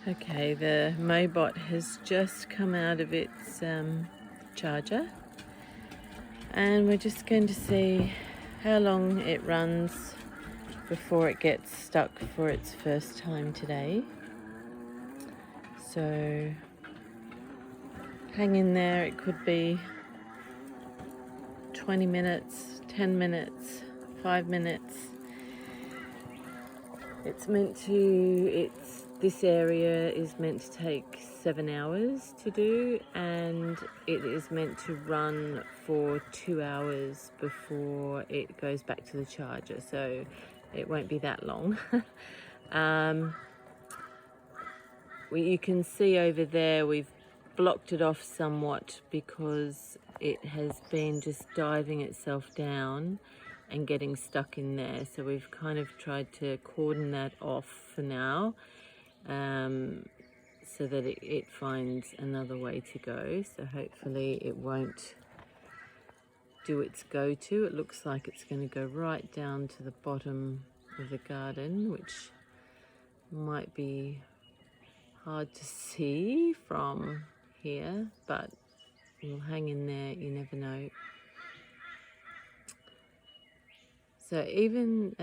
Okay, the moebot has just come out of its charger, and we're just going to see how long it runs before it gets stuck for its first time today. So hang in there, it could be 20 minutes, 10 minutes, 5 minutes. This area is meant to take 7 hours to do, and it is meant to run for 2 hours before it goes back to the charger, so it won't be that long. You can see over there we've blocked it off somewhat because it has been just diving itself down and getting stuck in there, so we've kind of tried to cordon that off for now, so that it finds another way to go. So hopefully it won't do its go-to. It looks like it's going to go right down to the bottom of the garden, which might be hard to see from here, but we'll hang in there, you never know. So even,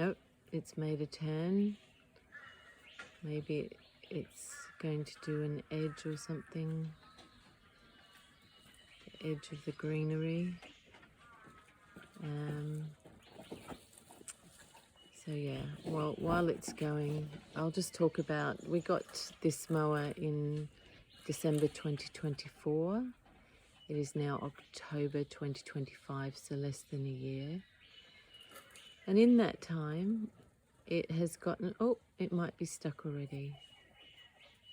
oh, it's made a turn. Maybe it's going to do an edge or something. The edge of the greenery. So yeah, well, while it's going, I'll just talk about, we got this mower in December 2024. It is now October 2025, so less than a year. And in that time, it has gotten, oh, it might be stuck already.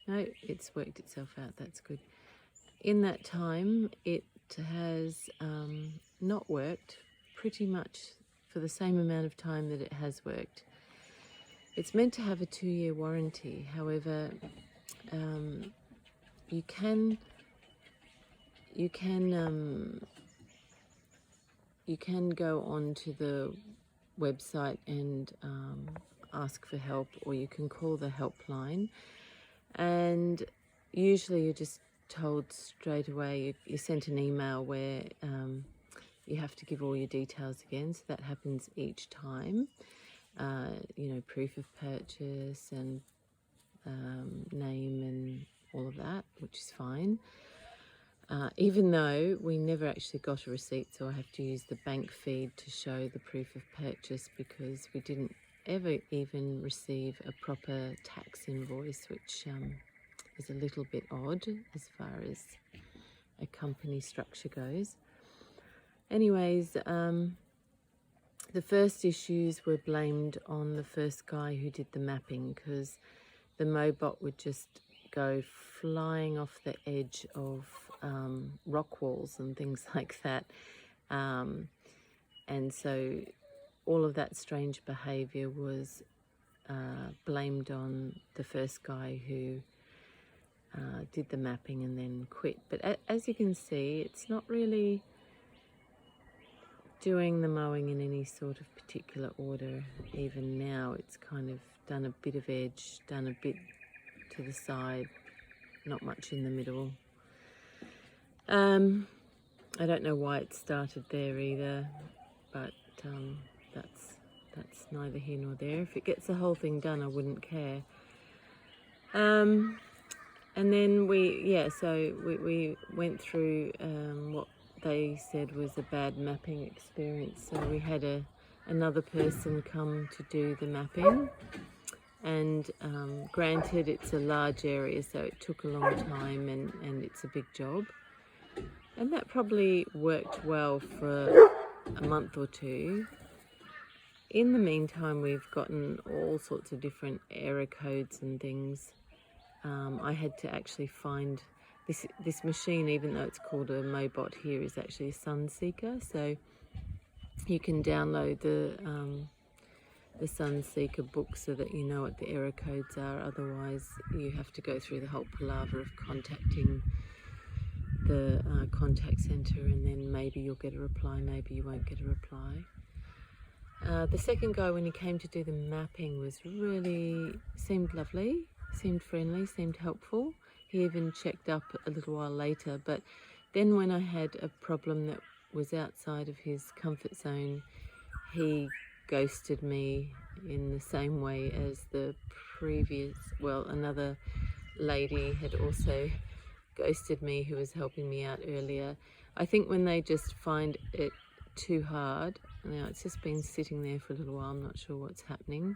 No, it's worked itself out, that's good. In that time, it has not worked pretty much for the same amount of time that it has worked. It's meant to have a 2-year warranty. However, you can go onto the website and ask for help, or you can call the helpline, and usually you're just told straight away. You're sent an email where you have to give all your details again, so that happens each time. You know, proof of purchase and name and all of that, which is fine. Even though we never actually got a receipt, so I have to use the bank feed to show the proof of purchase, because we didn't ever even receive a proper tax invoice, which is a little bit odd as far as a company structure goes. Anyways, the first issues were blamed on the first guy who did the mapping, because the moebot would just go flying off the edge of rock walls and things like that, and so all of that strange behaviour was blamed on the first guy who did the mapping and then quit. But as you can see, it's not really doing the mowing in any sort of particular order. Even now, it's kind of done a bit of edge, done a bit to the side, not much in the middle. I don't know why it started there either, but that's neither here nor there. If it gets the whole thing done, I wouldn't care. And then we went through what they said was a bad mapping experience. So we had another person come to do the mapping, and granted, it's a large area, so it took a long time, and it's a big job. And that probably worked well for a month or two. In the meantime, we've gotten all sorts of different error codes and things. I had to actually find this machine, even though it's called a moebot here, is actually a Sunseeker. So you can download the Sunseeker book so that you know what the error codes are. Otherwise, you have to go through the whole palaver of contacting the contact centre, and then maybe you'll get a reply, maybe you won't get a reply. The second guy, when he came to do the mapping, was really seemed lovely, seemed friendly, seemed helpful. He even checked up a little while later, but then when I had a problem that was outside of his comfort zone, he ghosted me in the same way as the previous, well, another lady had also ghosted me who was helping me out earlier. I think when they just find it too hard, now it's just been sitting there for a little while, I'm not sure what's happening.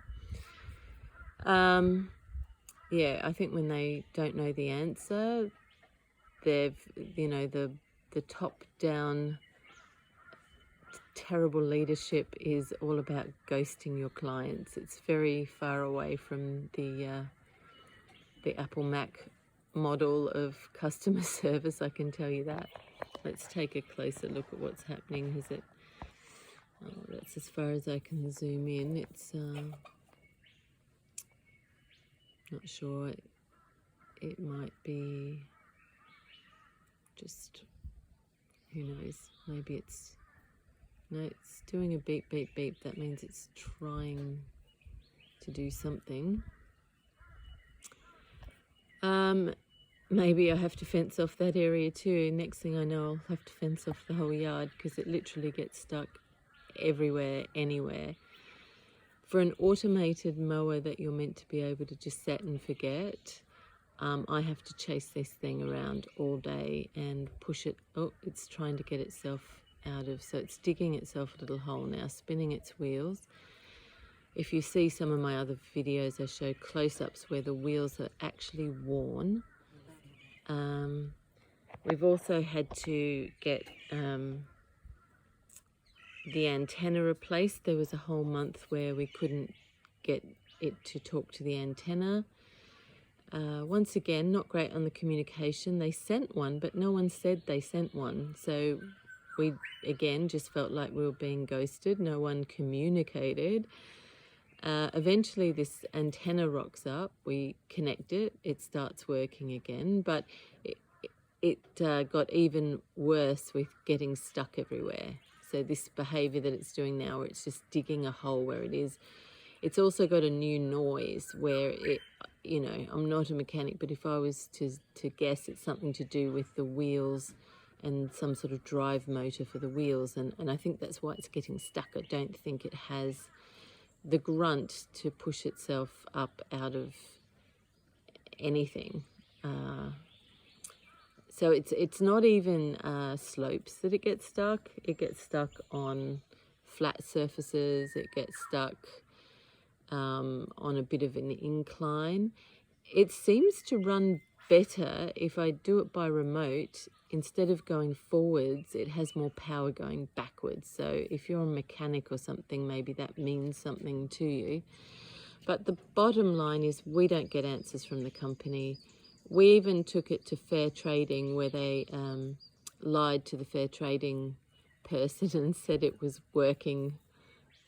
Yeah, I think when they don't know the answer, they've, you know, the top-down terrible leadership is all about ghosting your clients. It's very far away from the Apple Mac model of customer service, I can tell you that. Let's take a closer look at what's happening. Is it? Oh, that's as far as I can zoom in. It's not sure. It might be just, who knows? Maybe it's, no, it's doing a beep, beep, beep. That means it's trying to do something. Maybe I have to fence off that area too. Next thing I know, I'll have to fence off the whole yard because it literally gets stuck everywhere, anywhere. For an automated mower that you're meant to be able to just set and forget, I have to chase this thing around all day and push it. Oh, it's trying to get itself out of, so it's digging itself a little hole now, spinning its wheels. If you see some of my other videos, I show close-ups where the wheels are actually worn. We've also had to get the antenna replaced. There was a whole month where we couldn't get it to talk to the antenna. Once again, not great on the communication. They sent one, but no one said they sent one. So we, again, just felt like we were being ghosted. No one communicated. Eventually this antenna rocks up, we connect it, it starts working again, but it got even worse with getting stuck everywhere. So this behavior that it's doing now, where it's just digging a hole where it is, it's also got a new noise where it, you know, I'm not a mechanic, but if I was to guess, it's something to do with the wheels and some sort of drive motor for the wheels, and I think that's why it's getting stuck. I don't think it has the grunt to push itself up out of anything. So it's not even slopes that it gets stuck. It gets stuck on flat surfaces. It gets stuck on a bit of an incline. It seems to run better if I do it by remote. Instead of going forwards, it has more power going backwards. So if you're a mechanic or something, maybe that means something to you. But the bottom line is we don't get answers from the company. We even took it to fair trading, where they lied to the fair trading person and said it was working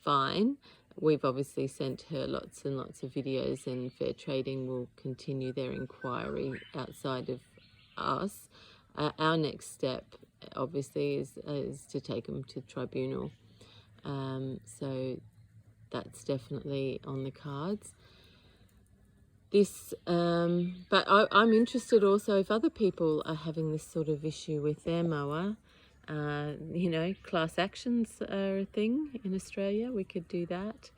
fine. We've obviously sent her lots and lots of videos, and fair trading will continue their inquiry outside of us. Our next step, obviously, is to take them to tribunal. So that's definitely on the cards. This, but I'm interested also if other people are having this sort of issue with their mower. You know, class actions are a thing in Australia. We could do that.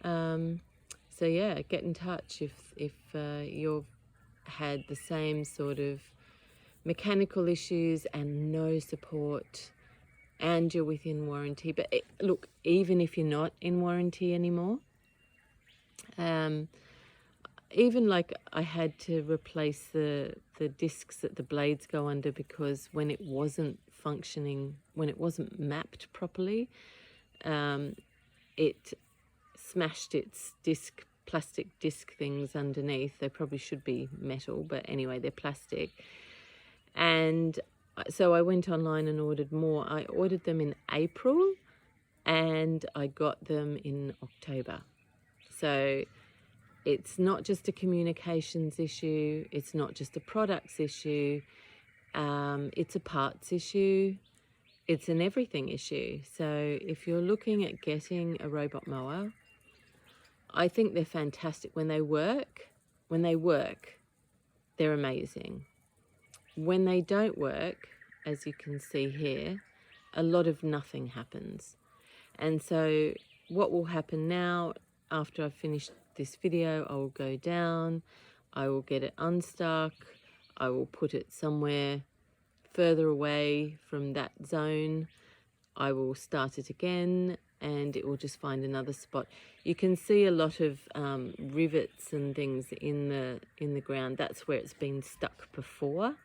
So yeah, get in touch if you've had the same sort of mechanical issues and no support, and you're within warranty. But look, even if you're not in warranty anymore, even like I had to replace the discs that the blades go under, because when it wasn't functioning, when it wasn't mapped properly, it smashed its plastic disc things underneath. They probably should be metal, but anyway, they're plastic. And so I went online and ordered more. I ordered them in April and I got them in October. So it's not just a communications issue. It's not just a products issue. It's a parts issue. It's an everything issue. So if you're looking at getting a robot mower, I think they're fantastic when they work. When they work, they're amazing. When they don't work, as you can see here, a lot of nothing happens. And so what will happen now, after I've finished this video, I will go down, I will get it unstuck, I will put it somewhere further away from that zone, I will start it again, and it will just find another spot. You can see a lot of rivets and things in the ground. That's where it's been stuck before.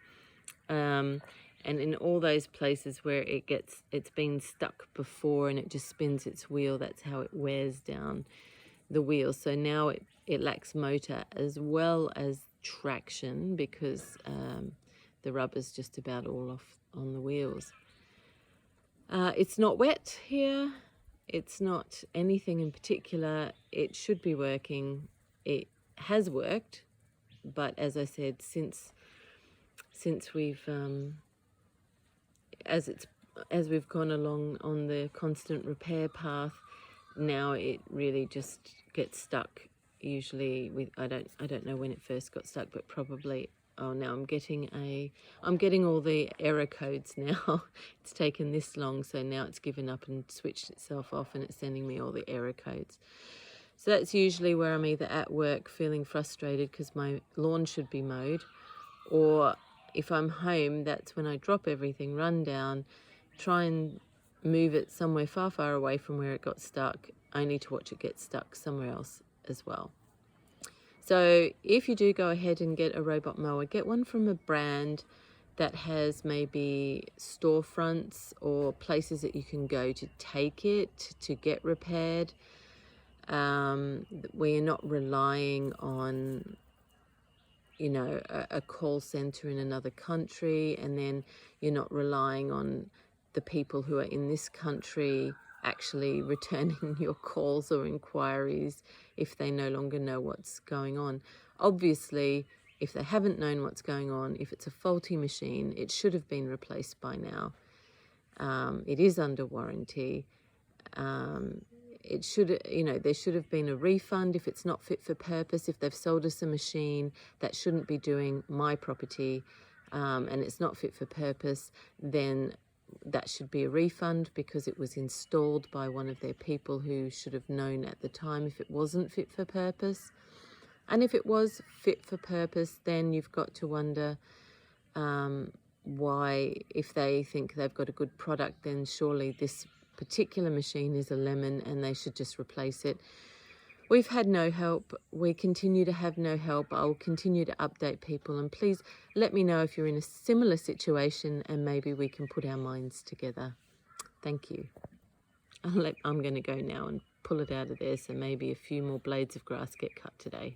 And in all those places where it's been stuck before and it just spins its wheel, that's how it wears down the wheel. So now it lacks motor as well as traction, because the rubber's just about all off on the wheels. It's not wet here. It's not anything in particular. It should be working. It has worked, but as I said, since we've as we've gone along on the constant repair path, now it really just gets stuck. Usually I don't know when it first got stuck, but probably, oh, now I'm getting all the error codes now. It's taken this long, so now it's given up and switched itself off, and it's sending me all the error codes. So that's usually where I'm either at work feeling frustrated because my lawn should be mowed, or if I'm home, that's when I drop everything, run down, try and move it somewhere far, far away from where it got stuck, only to watch it get stuck somewhere else as well. So if you do go ahead and get a robot mower, get one from a brand that has maybe storefronts or places that you can go to take it to get repaired, where you're not relying on, you know, a call center in another country, and then you're not relying on the people who are in this country actually returning your calls or inquiries if they no longer know what's going on. Obviously, if they haven't known what's going on, if it's a faulty machine, it should have been replaced by now. It is under warranty. It should, you know, there should have been a refund if it's not fit for purpose. If they've sold us a machine that shouldn't be doing my property, and it's not fit for purpose, then that should be a refund, because it was installed by one of their people who should have known at the time if it wasn't fit for purpose. And if it was fit for purpose, then you've got to wonder why, if they think they've got a good product, then surely this particular machine is a lemon and they should just replace it. We've had no help. We continue to have no help. I'll continue to update people, and please let me know if you're in a similar situation and maybe we can put our minds together. Thank you. I'm going to go now and pull it out of there, so maybe a few more blades of grass get cut today.